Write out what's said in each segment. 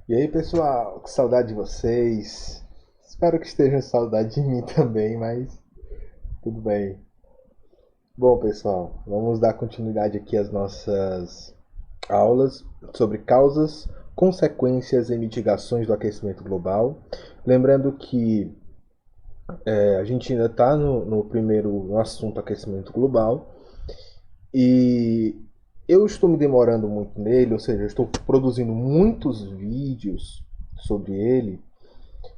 E aí, pessoal, que saudade de vocês. Espero que estejam com saudade de mim também, mas tudo bem. Bom, pessoal, vamos dar continuidade aqui às nossas aulas sobre causas, consequências e mitigações do aquecimento global. Lembrando que a gente ainda está no primeiro no assunto aquecimento global e eu estou me demorando muito nele, ou seja, eu estou produzindo muitos vídeos sobre ele.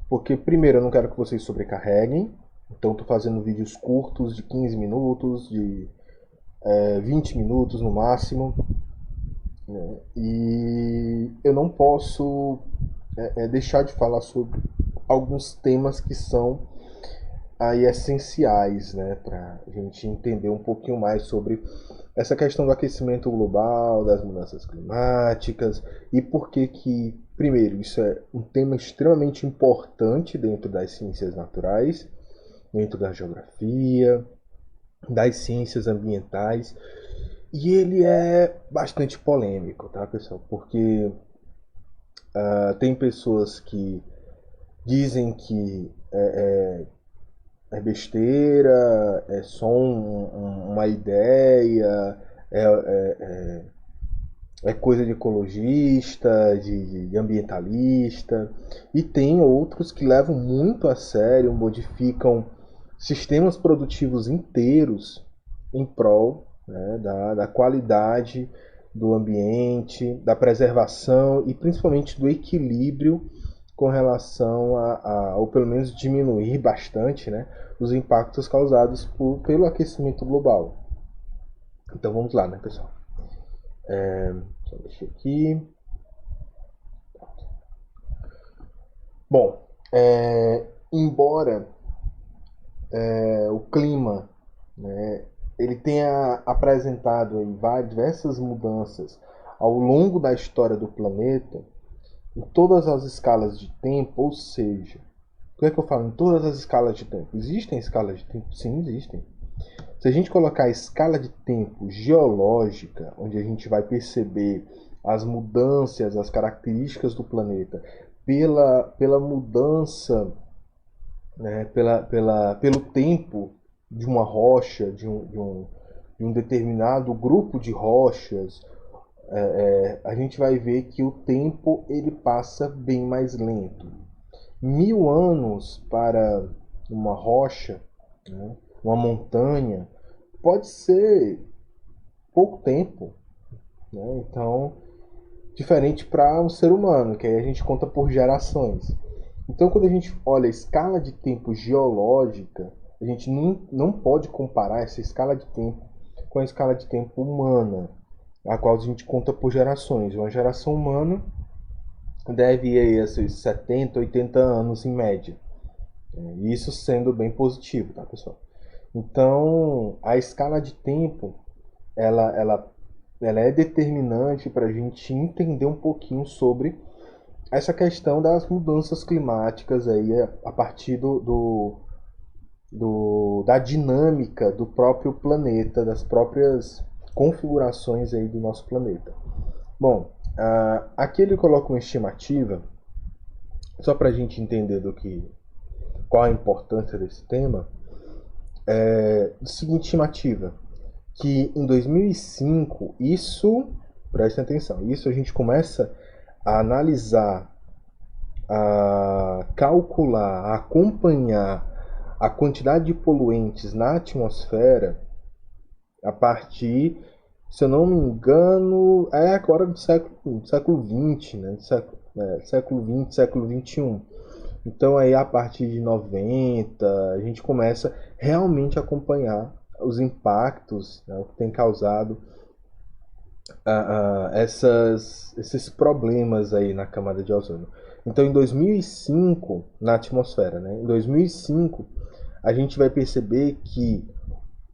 Porque, primeiro, eu não quero que vocês sobrecarreguem. Então, estou fazendo vídeos curtos de 15 minutos, de 20 minutos no máximo. Né? E eu não posso deixar de falar sobre alguns temas que são aí essenciais, né, para a gente entender um pouquinho mais sobre essa questão do aquecimento global, das mudanças climáticas e por que que, primeiro, isso é um tema extremamente importante dentro das ciências naturais, dentro da geografia, das ciências ambientais, e ele é bastante polêmico, tá, pessoal? Porque tem pessoas que dizem que é besteira, é só uma ideia, é coisa de ecologista, de ambientalista, e tem outros que levam muito a sério, modificam sistemas produtivos inteiros em prol, né, da qualidade do ambiente, da preservação e principalmente do equilíbrio com relação ou pelo menos diminuir bastante, né, os impactos causados pelo aquecimento global. Então vamos lá, né, pessoal? Só deixar aqui. Bom, embora o clima, né, ele tenha apresentado aí diversas mudanças ao longo da história do planeta, em todas as escalas de tempo, ou seja, o que é que eu falo? Em todas as escalas de tempo. Existem escalas de tempo? Sim, existem. Se a gente colocar a escala de tempo geológica, onde a gente vai perceber as mudanças, as características do planeta, pela mudança, né, pelo tempo de uma rocha, de um determinado grupo de rochas, a gente vai ver que o tempo ele passa bem mais lento. 1000 anos para uma rocha, né, uma montanha, pode ser pouco tempo, né? Então, diferente para um ser humano, que aí a gente conta por gerações. Então, quando a gente olha a escala de tempo geológica, a gente não pode comparar essa escala de tempo com a escala de tempo humana, a qual a gente conta por gerações. Uma geração humana deve ir a seus 70, 80 anos em média. Isso sendo bem positivo, tá, pessoal? Então, a escala de tempo, ela, ela, ela é determinante para a gente entender um pouquinho sobre essa questão das mudanças climáticas aí a partir da dinâmica do próprio planeta, das próprias configurações aí do nosso planeta. Bom, aqui ele coloca uma estimativa, só para a gente entender qual a importância desse tema, seguinte estimativa, que em 2005, presta atenção, isso a gente começa a analisar, a calcular, a acompanhar a quantidade de poluentes na atmosfera a partir, se eu não me engano, é agora do século XX, né? Século XX, século XXI. Então aí a partir de 90 a gente começa realmente a acompanhar os impactos, né, o que tem causado esses problemas aí na camada de ozônio. Então em 2005, na atmosfera, né, em 2005 a gente vai perceber que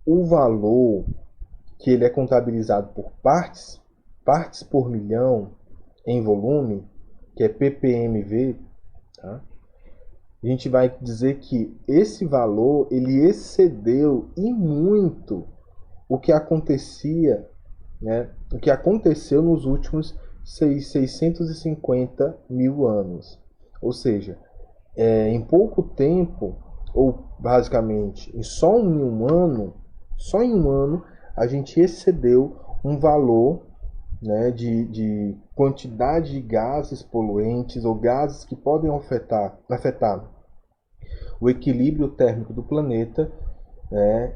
o valor que ele é contabilizado por partes por milhão em volume, que é ppmv, tá? A gente vai dizer que esse valor ele excedeu e muito o que acontecia, né, o que aconteceu nos últimos 650 mil anos. Ou seja, em pouco tempo, ou basicamente só em um ano, a gente excedeu um valor, né, de quantidade de gases poluentes ou gases que podem afetar o equilíbrio térmico do planeta, né,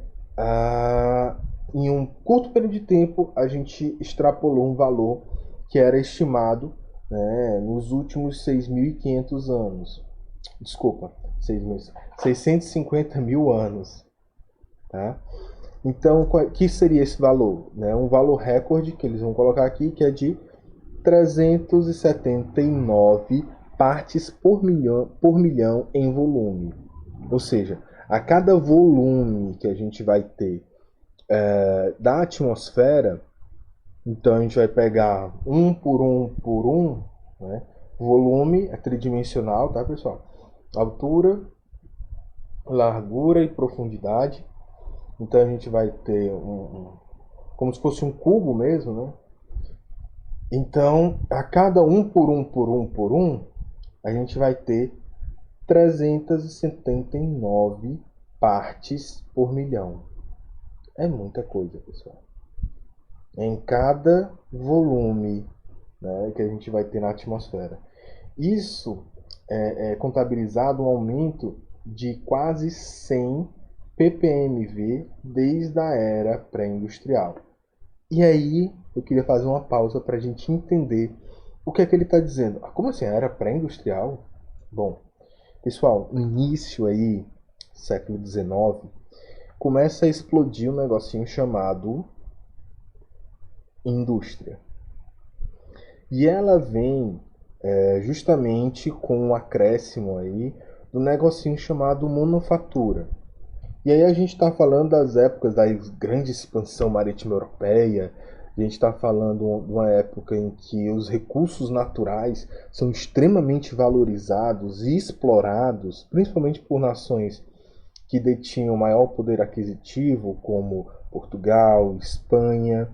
em um curto período de tempo a gente extrapolou um valor que era estimado, né, nos últimos 6.500 anos. Desculpa, 650 mil anos. Tá? Então, que seria esse valor? Né? Um valor recorde que eles vão colocar aqui, que é de 379 partes por milhão em volume. Ou seja, a cada volume que a gente vai ter da atmosfera, então a gente vai pegar um por um, né? Volume é tridimensional, tá, pessoal? Altura, largura e profundidade. Então a gente vai ter como se fosse um cubo mesmo, né? Então, a cada um por um, a gente vai ter 379 partes por milhão. É muita coisa, pessoal. Em cada volume, né, que a gente vai ter na atmosfera. Isso é contabilizado um aumento de quase 100 ppmv desde a era pré-industrial. E aí eu queria fazer uma pausa para a gente entender o que é que ele está dizendo. Como assim, a era pré-industrial? Bom, pessoal, no início aí, século XIX, começa a explodir um negocinho chamado indústria. E ela vem justamente com um acréscimo aí do negocinho chamado manufatura. E aí a gente está falando das épocas da grande expansão marítima europeia, a gente está falando de uma época em que os recursos naturais são extremamente valorizados e explorados, principalmente por nações que detinham maior poder aquisitivo, como Portugal, Espanha,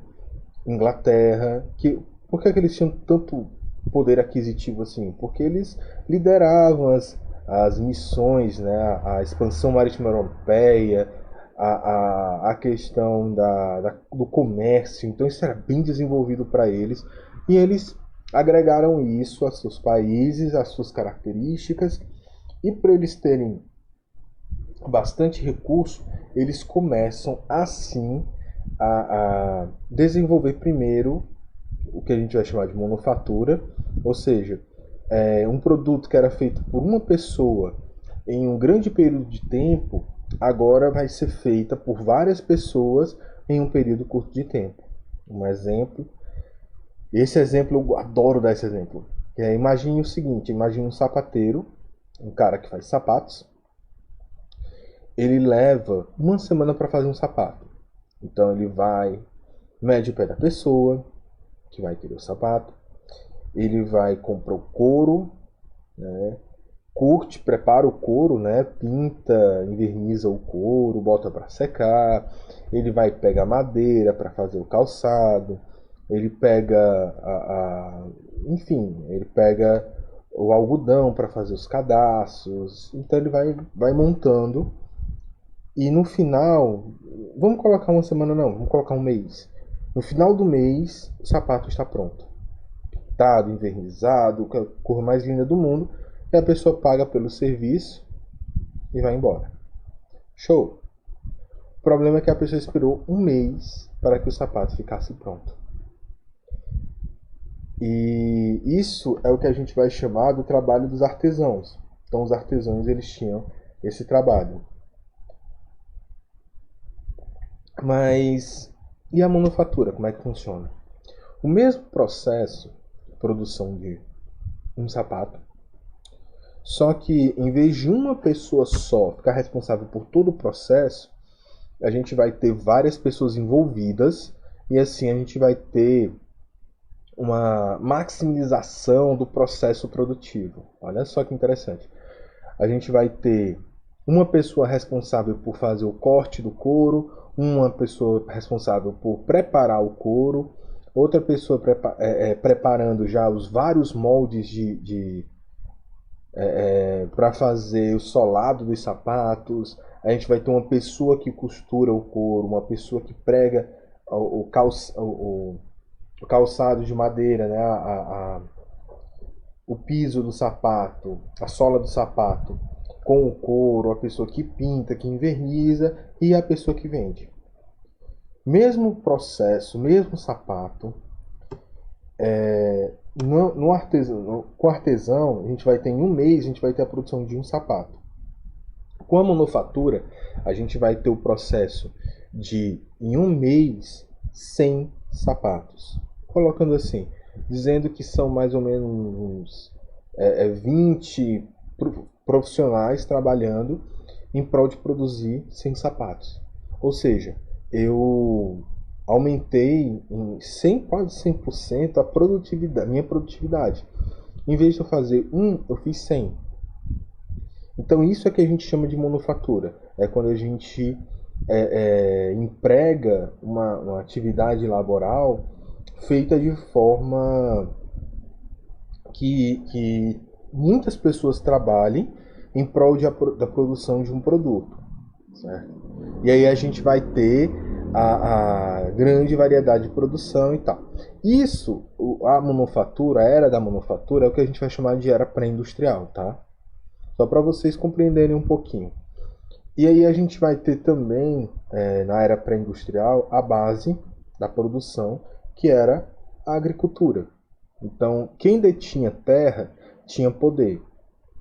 Inglaterra. Por que eles tinham tanto poder aquisitivo assim? Porque eles lideravam as missões, né, a expansão marítima europeia, a questão do comércio. Então isso era bem desenvolvido para eles e eles agregaram isso a seus países, às suas características, e para eles terem bastante recurso, eles começam assim a desenvolver primeiro o que a gente vai chamar de manufatura, ou seja, um produto que era feito por uma pessoa em um grande período de tempo, agora vai ser feita por várias pessoas em um período curto de tempo. Um exemplo, esse exemplo eu adoro dar esse exemplo. Imagine o seguinte, imagine um sapateiro, um cara que faz sapatos, ele leva uma semana para fazer um sapato. Então ele vai, mede o pé da pessoa que vai querer o sapato, ele vai comprar o couro, né? Curte, prepara o couro, né? Pinta, enverniza o couro, bota para secar. Ele vai pegar madeira para fazer o calçado. Ele pega enfim, ele pega o algodão para fazer os cadastros. Então ele vai montando. E no final, vamos colocar uma semana não, vamos colocar um mês. No final do mês, o sapato está pronto. Pintado, envernizado, a cor mais linda do mundo. E a pessoa paga pelo serviço e vai embora. Show! O problema é que a pessoa esperou um mês para que o sapato ficasse pronto. E isso é o que a gente vai chamar do trabalho dos artesãos. Então os artesãos eles tinham esse trabalho. Mas e a manufatura, como é que funciona? O mesmo processo de produção de um sapato, só que em vez de uma pessoa só ficar responsável por todo o processo, a gente vai ter várias pessoas envolvidas e assim a gente vai ter uma maximização do processo produtivo. Olha só que interessante. A gente vai ter uma pessoa responsável por fazer o corte do couro, uma pessoa responsável por preparar o couro, outra pessoa preparando já os vários moldes para fazer o solado dos sapatos. A gente vai ter uma pessoa que costura o couro, uma pessoa que prega o calçado de madeira, né? O piso do sapato, a sola do sapato com o couro, a pessoa que pinta, que enverniza e a pessoa que vende. Mesmo processo, mesmo sapato, no artesão, com o artesão, a gente vai ter em um mês, a gente vai ter a produção de um sapato. Com a manufatura, a gente vai ter o processo de, em um mês, 100 sapatos. Colocando assim, dizendo que são mais ou menos uns 20 profissionais trabalhando em prol de produzir 100 sapatos. Ou seja, eu aumentei em 100, quase 100% a produtividade, minha produtividade. Em vez de eu fazer um, eu fiz 100. Então isso é que a gente chama de manufatura. É quando a gente emprega uma atividade laboral feita de forma que muitas pessoas trabalhem em prol da produção de um produto. Certo? E aí a gente vai ter a grande variedade de produção e tal. Isso, a manufatura, a era da manufatura, é o que a gente vai chamar de era pré-industrial, tá? Só para vocês compreenderem um pouquinho. E aí a gente vai ter também, na era pré-industrial, a base da produção, que era a agricultura. Então, quem detinha terra tinha poder.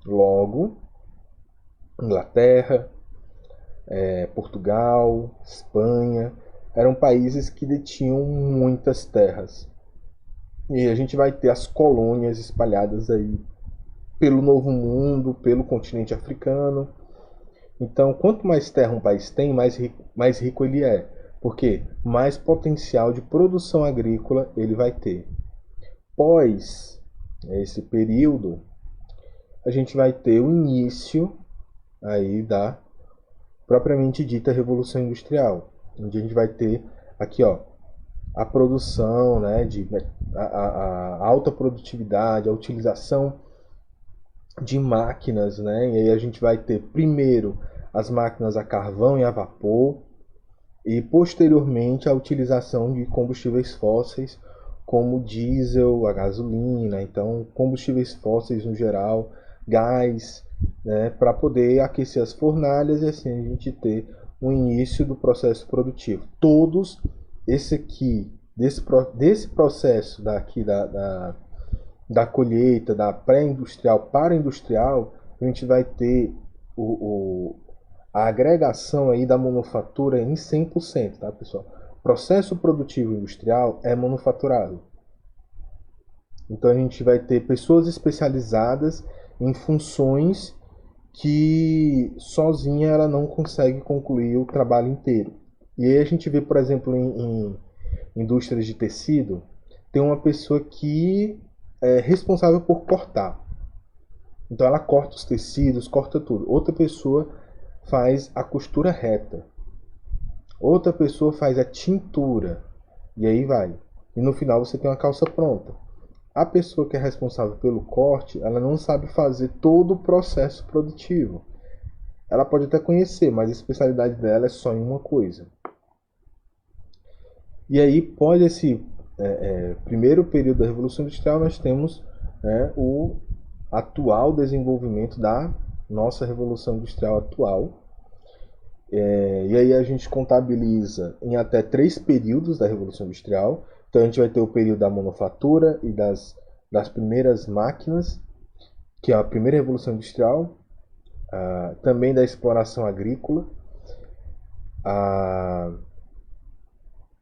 Logo, Inglaterra, Portugal, Espanha, eram países que detinham muitas terras. E a gente vai ter as colônias espalhadas aí pelo Novo Mundo, pelo continente africano. Então, quanto mais terra um país tem, mais rico ele é. Porque mais potencial de produção agrícola ele vai ter. Pós esse período, a gente vai ter o início aí da propriamente dita Revolução Industrial, onde a gente vai ter aqui, ó, a produção, né, a alta produtividade, a utilização de máquinas, né? E aí a gente vai ter primeiro as máquinas a carvão e a vapor e posteriormente a utilização de combustíveis fósseis como o diesel, a gasolina, então combustíveis fósseis no geral, gás, né, para poder aquecer as fornalhas e assim a gente ter o início do processo produtivo. Todos esse aqui desse processo daqui da colheita, da pré-industrial para industrial, a gente vai ter a agregação aí da manufatura em 100%, tá, pessoal? Processo produtivo industrial é manufaturado. Então a gente vai ter pessoas especializadas em funções que sozinha ela não consegue concluir o trabalho inteiro. E aí a gente vê, por exemplo, em indústrias de tecido, tem uma pessoa que é responsável por cortar. Então ela corta os tecidos, corta tudo. Outra pessoa faz a costura reta. Outra pessoa faz a tintura. E aí vai. E no final você tem uma calça pronta. A pessoa que é responsável pelo corte, ela não sabe fazer todo o processo produtivo. Ela pode até conhecer, mas a especialidade dela é só em uma coisa. E aí, pode esse primeiro período da Revolução Industrial, nós temos o atual desenvolvimento da nossa Revolução Industrial atual. E aí a gente contabiliza em até 3 períodos da Revolução Industrial. Então a gente vai ter o período da manufatura e das primeiras máquinas, que é a primeira Revolução Industrial, também da exploração agrícola, a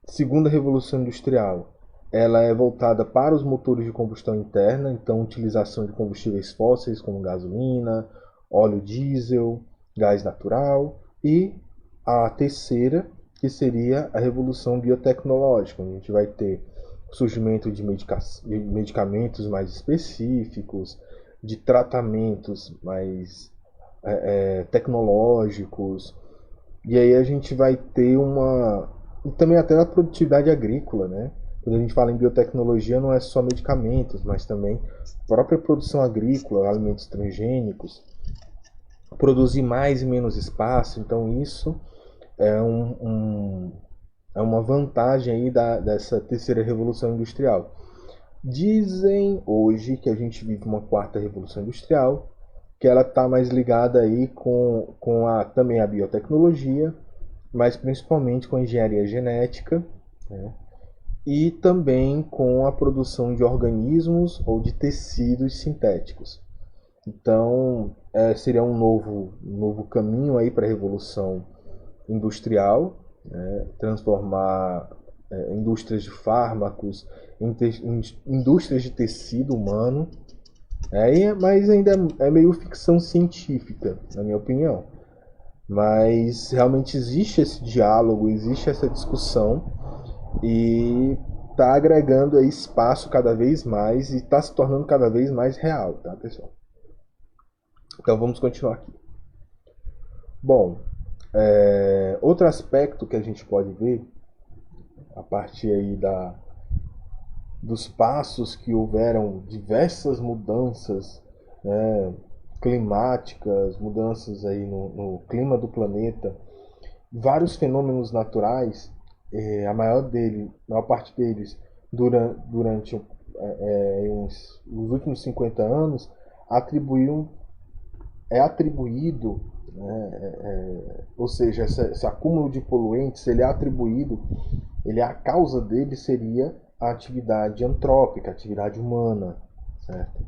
segunda Revolução Industrial, ela é voltada para os motores de combustão interna, então utilização de combustíveis fósseis como gasolina, óleo diesel, gás natural, e a terceira, que seria a Revolução Biotecnológica, onde a gente vai ter surgimento de medicamentos mais específicos, de tratamentos mais tecnológicos, e aí a gente vai ter e também até na produtividade agrícola, né? Quando a gente fala em biotecnologia, não é só medicamentos, mas também própria produção agrícola, alimentos transgênicos, produzir mais e menos espaço. Então isso é, é uma vantagem aí dessa terceira revolução industrial. Dizem hoje que a gente vive uma quarta revolução industrial, que ela está mais ligada aí também a biotecnologia, mas principalmente com a engenharia genética, né? E também com a produção de organismos ou de tecidos sintéticos. Então, seria um novo caminho aí para a revolução industrial, né? Transformar indústrias de fármacos em indústrias de tecido humano. Mas ainda é meio ficção científica, na minha opinião. Mas realmente existe esse diálogo, existe essa discussão e está agregando aí espaço cada vez mais e está se tornando cada vez mais real, tá, pessoal? Então vamos continuar aqui. Bom, outro aspecto que a gente pode ver a partir aí dos passos que houveram diversas mudanças, né, climáticas, mudanças aí no clima do planeta, vários fenômenos naturais, a maior parte deles durante os últimos 50 anos, é atribuído, né, ou seja, esse acúmulo de poluentes, ele é atribuído, a causa dele seria a atividade antrópica, a atividade humana, certo?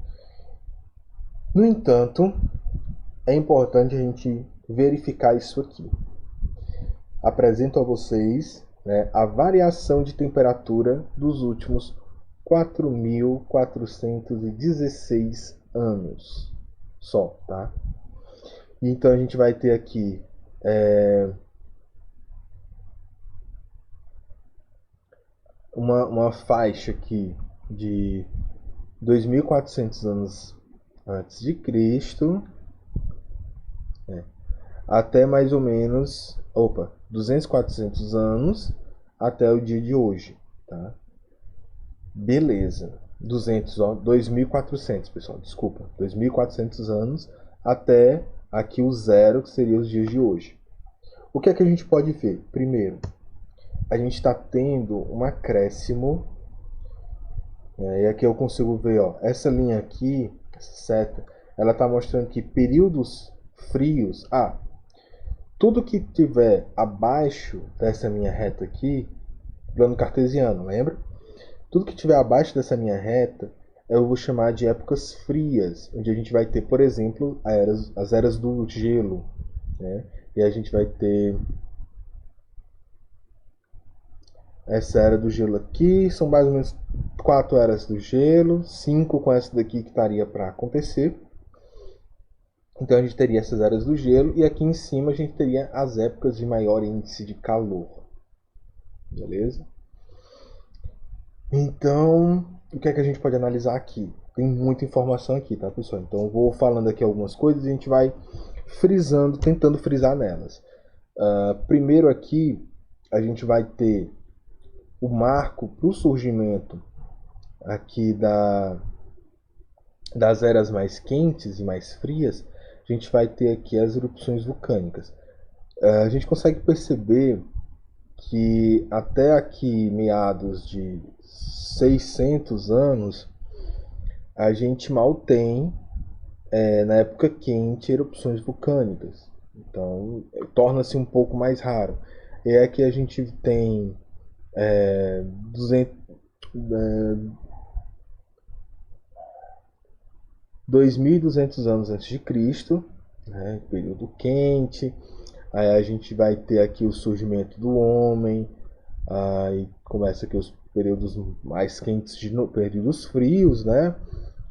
No entanto, é importante a gente verificar isso aqui. Apresento a vocês, né, a variação de temperatura dos últimos 4.416 anos só, tá? Então a gente vai ter aqui uma faixa aqui de 2.400 anos antes de Cristo, até mais ou menos, 200, 400 anos até o dia de hoje, tá? Beleza. 2.400, pessoal, desculpa. 2.400 anos até aqui o zero, que seria os dias de hoje. O que é que a gente pode ver? Primeiro, a gente está tendo um acréscimo, e aqui eu consigo ver, ó, essa linha aqui, essa seta, ela está mostrando que períodos frios, tudo que tiver abaixo dessa minha reta aqui, plano cartesiano, lembra? Tudo que tiver abaixo dessa minha reta, eu vou chamar de épocas frias, onde a gente vai ter, por exemplo, as eras do gelo, né? E a gente vai ter essa era do gelo aqui, são mais ou menos 4 eras do gelo, 5 com essa daqui que estaria para acontecer. Então a gente teria essas eras do gelo e aqui em cima a gente teria as épocas de maior índice de calor. Beleza? Então, o que é que a gente pode analisar aqui? Tem muita informação aqui, tá, pessoal? Então eu vou falando aqui algumas coisas e a gente vai frisando, tentando frisar nelas. Primeiro aqui, a gente vai ter o marco para o surgimento aqui das eras mais quentes e mais frias. A gente vai ter aqui as erupções vulcânicas. A gente consegue perceber que até aqui meados de 600 anos a gente mal tem, na época quente, erupções vulcânicas. Então torna-se um pouco mais raro. E aqui a gente tem 2.200 anos antes de Cristo, né, período quente. Aí a gente vai ter aqui o surgimento do homem, aí começa aqui os períodos mais quentes, períodos frios, né?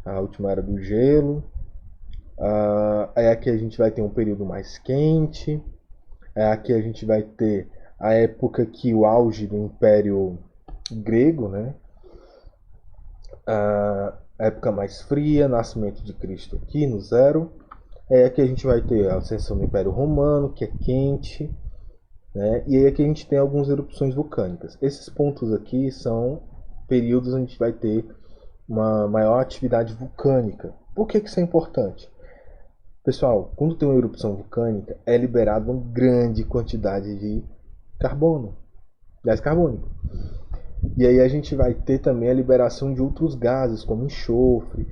A última era do gelo. Aí aqui a gente vai ter um período mais quente. Aqui a gente vai ter a época que o auge do Império Grego, né? A época mais fria, nascimento de Cristo aqui no zero. Aqui a gente vai ter a ascensão do Império Romano, que é quente, né? E aí aqui a gente tem algumas erupções vulcânicas. Esses pontos aqui são períodos a gente vai ter uma maior atividade vulcânica. Por que isso é importante? Pessoal, quando tem uma erupção vulcânica, é liberada uma grande quantidade de carbono, gás carbônico. E aí a gente vai ter também a liberação de outros gases, como enxofre.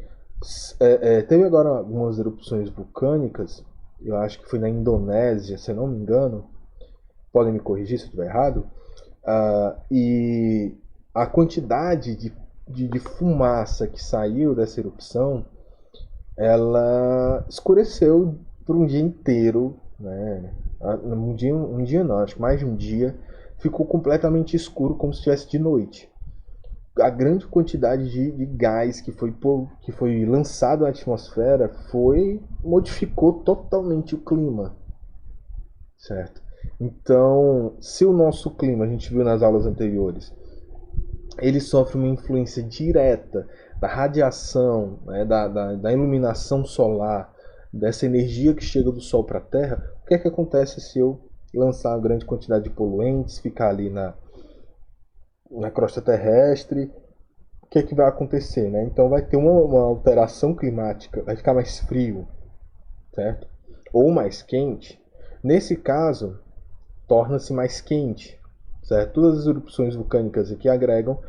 Teve agora algumas erupções vulcânicas, eu acho que foi na Indonésia, se eu não me engano, podem me corrigir se eu estiver errado, e a quantidade de fumaça que saiu dessa erupção, ela escureceu por um dia inteiro, né? Um dia não, acho que mais de um dia, ficou completamente escuro como se estivesse de noite. A grande quantidade de gás que foi lançado na atmosfera modificou totalmente o clima, certo? Então, se o nosso clima, a gente viu nas aulas anteriores, ele sofre uma influência direta da radiação, né, da iluminação solar, dessa energia que chega do Sol para a Terra, o que é que acontece se eu lançar uma grande quantidade de poluentes, ficar ali na crosta terrestre? O que é que vai acontecer, né? Então vai ter uma alteração climática, vai ficar mais frio, certo? Ou mais quente. Nesse caso, torna-se mais quente, certo? Todas as erupções vulcânicas aqui agregam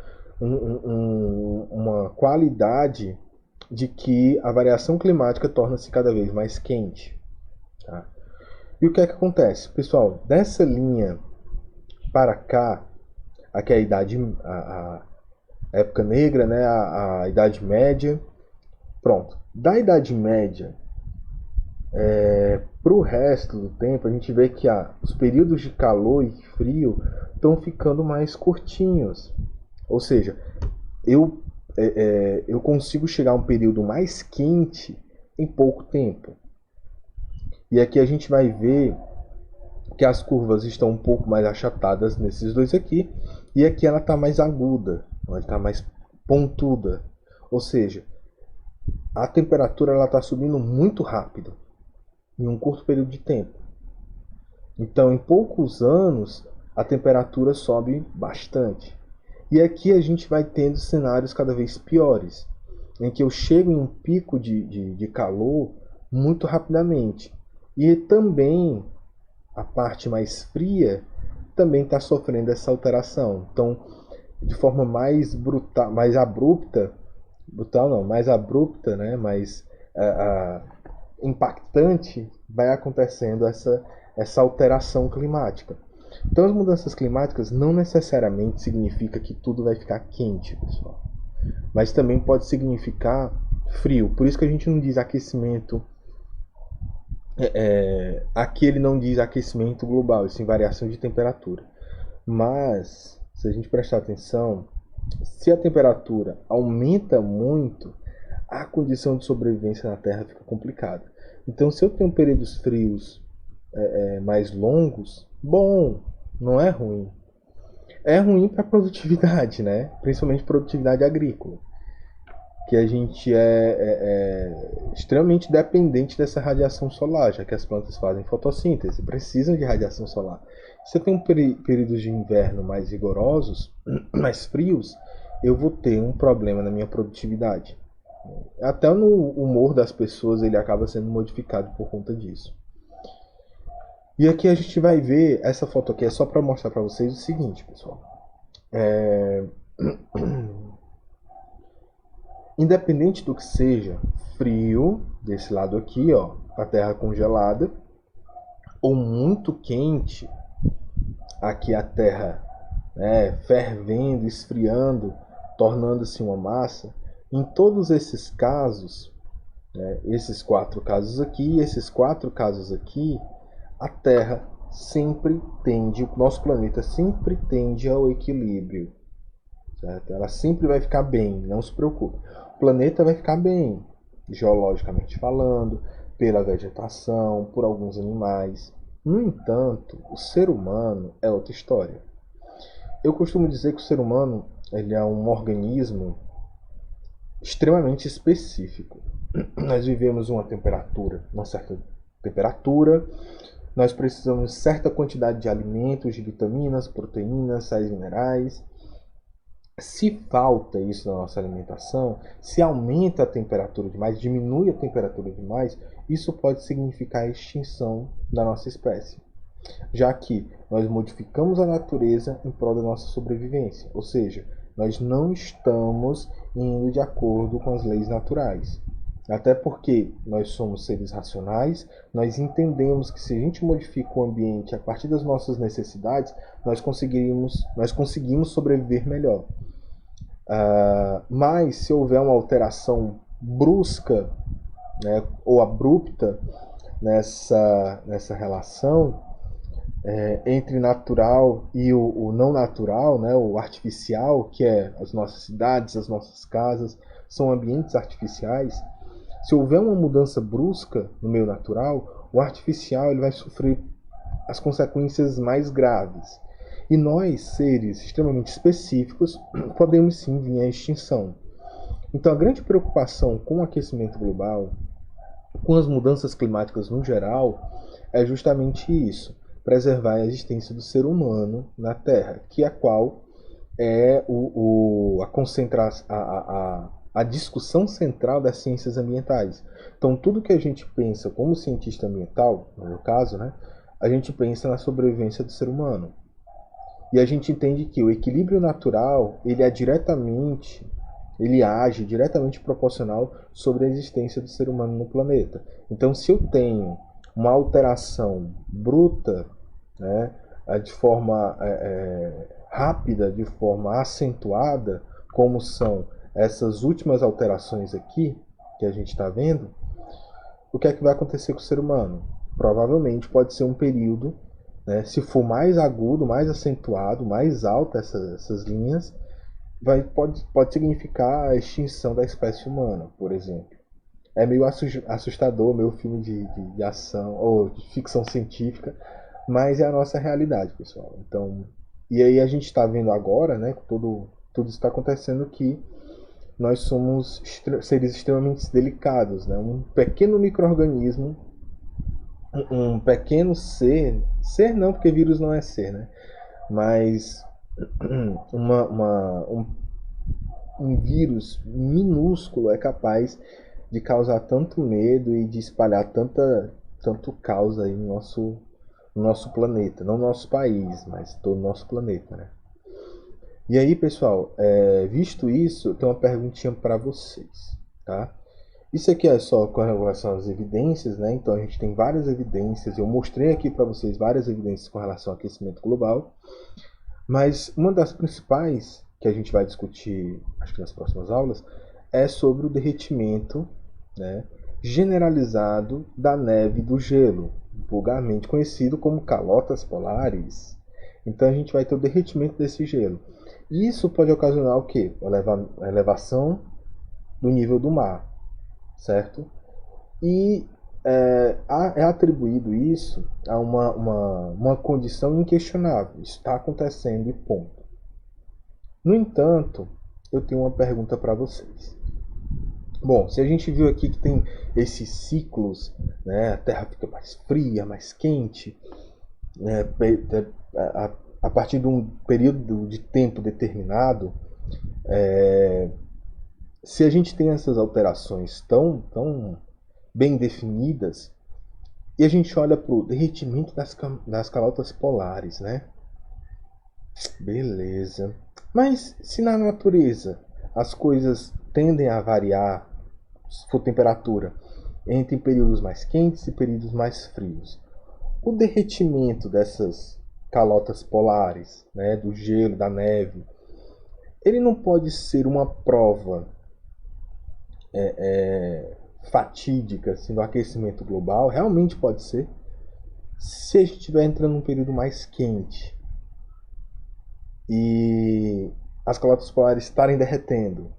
uma qualidade de que a variação climática torna-se cada vez mais quente. Tá? E o que é que acontece? Pessoal, dessa linha para cá, aqui é a época negra, né? A Idade Média. Pronto. Da Idade Média para o resto do tempo, a gente vê que os períodos de calor e frio estão ficando mais curtinhos. Ou seja, eu consigo chegar a um período mais quente em pouco tempo. E aqui a gente vai ver que as curvas estão um pouco mais achatadas nesses dois aqui. E aqui ela está mais aguda, ela está mais pontuda. Ou seja, a temperatura está subindo muito rápido, em um curto período de tempo. Então, em poucos anos, a temperatura sobe bastante. E aqui a gente vai tendo cenários cada vez piores, em que eu chego em um pico de calor muito rapidamente. E também a parte mais fria também está sofrendo essa alteração. Então, de forma mais brutal, mais abrupta, mais abrupta, né? Mais impactante, vai acontecendo essa alteração climática. Então, as mudanças climáticas não necessariamente significa que tudo vai ficar quente, pessoal. Mas também pode significar frio. Por isso que a gente não diz aquecimento. Aqui ele não diz aquecimento global, isso em variação de temperatura. Mas, se a gente prestar atenção, se a temperatura aumenta muito, a condição de sobrevivência na Terra fica complicada. Então, se eu tenho períodos frios mais longos, bom, não é ruim. É ruim para a produtividade, né? Principalmente produtividade agrícola, que a gente é extremamente dependente dessa radiação solar, já que as plantas fazem fotossíntese, precisam de radiação solar. Se eu tenho períodos de inverno mais rigorosos, mais frios, eu vou ter um problema na minha produtividade. Até no humor das pessoas ele acaba sendo modificado por conta disso. E aqui a gente vai ver, essa foto aqui é só para mostrar para vocês o seguinte, pessoal. Independente do que seja, frio, desse lado aqui, ó, a terra congelada, ou muito quente, aqui a terra fervendo, esfriando, tornando-se uma massa, em todos esses casos, esses 4 casos aqui e esses 4 casos aqui, a Terra sempre tende, o nosso planeta sempre tende ao equilíbrio. Certo? Ela sempre vai ficar bem, não se preocupe. O planeta vai ficar bem, geologicamente falando, pela vegetação, por alguns animais. No entanto, o ser humano é outra história. Eu costumo dizer que o ser humano ele é um organismo extremamente específico. Nós vivemos uma certa temperatura, nós precisamos de certa quantidade de alimentos, de vitaminas, proteínas, sais minerais. Se falta isso na nossa alimentação, se aumenta a temperatura demais, diminui a temperatura demais, isso pode significar a extinção da nossa espécie, já que nós modificamos a natureza em prol da nossa sobrevivência, ou seja, nós não estamos indo de acordo com as leis naturais. Até porque nós somos seres racionais, nós entendemos que se a gente modifica o ambiente a partir das nossas necessidades, nós conseguimos sobreviver melhor. Mas se houver uma alteração brusca, né, ou abrupta nessa relação, entre natural e o não natural, né, o artificial, que é as nossas cidades, as nossas casas, são ambientes artificiais. Se houver uma mudança brusca no meio natural, o artificial ele vai sofrer as consequências mais graves. E nós, seres extremamente específicos, podemos sim vir à extinção. Então, a grande preocupação com o aquecimento global, com as mudanças climáticas no geral, é justamente isso: preservar a existência do ser humano na Terra, que é a qual é a concentração, a discussão central das ciências ambientais. Então, tudo que a gente pensa como cientista ambiental, no meu caso, né, a gente pensa na sobrevivência do ser humano. E a gente entende que o equilíbrio natural, ele age diretamente proporcional sobre a existência do ser humano no planeta. Então, se eu tenho uma alteração bruta, né, de forma rápida, de forma acentuada, como são essas últimas alterações aqui que a gente está vendo, o que é que vai acontecer com o ser humano? Provavelmente pode ser um período, né, se for mais agudo, mais acentuado, mais alta essas linhas, pode significar a extinção da espécie humana, por exemplo. É meio assustador, meu filme de ação ou de ficção científica, mas é a nossa realidade, pessoal. Então, e aí a gente está vendo agora, né, tudo está acontecendo, que nós somos seres extremamente delicados, né? Um pequeno micro-organismo, um pequeno ser não, porque vírus não é ser, né? Mas um vírus minúsculo é capaz de causar tanto medo e de espalhar tanto caos aí no nosso planeta. Não no nosso país, mas todo o nosso planeta, né? E aí, pessoal, visto isso, eu tenho uma perguntinha para vocês, tá? Isso aqui é só com relação às evidências, né? Então a gente tem várias evidências. Eu mostrei aqui para vocês várias evidências com relação ao aquecimento global. Mas uma das principais que a gente vai discutir, acho que nas próximas aulas, é sobre o derretimento, né, generalizado da neve e do gelo, vulgarmente conhecido como calotas polares. Então a gente vai ter o derretimento desse gelo. E isso pode ocasionar o quê? A elevação do nível do mar, certo? E é atribuído isso a uma condição inquestionável. Isso está acontecendo e ponto. No entanto, eu tenho uma pergunta para vocês. Bom, se a gente viu aqui que tem esses ciclos, né, a Terra fica mais fria, mais quente, né, a partir de um período de tempo determinado, se a gente tem essas alterações tão bem definidas, e a gente olha para o derretimento das calotas polares, né? Beleza. Mas se na natureza as coisas tendem a variar por temperatura entre períodos mais quentes e períodos mais frios, o derretimento dessas calotas polares, né, do gelo, da neve, ele não pode ser uma prova fatídica assim, do aquecimento global? Realmente pode ser. Se a gente estiver entrando num período mais quente e as calotas polares estarem derretendo,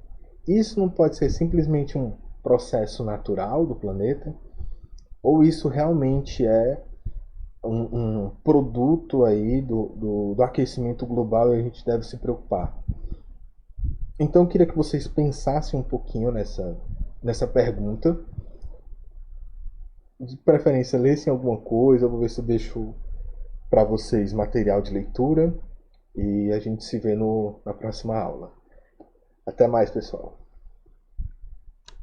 isso não pode ser simplesmente um processo natural do planeta? Ou isso realmente é um produto aí do aquecimento global e a gente deve se preocupar? Então eu queria que vocês pensassem um pouquinho nessa pergunta. De preferência, lessem alguma coisa. Eu vou ver se eu deixo para vocês material de leitura. E a gente se vê na próxima aula. Até mais, pessoal.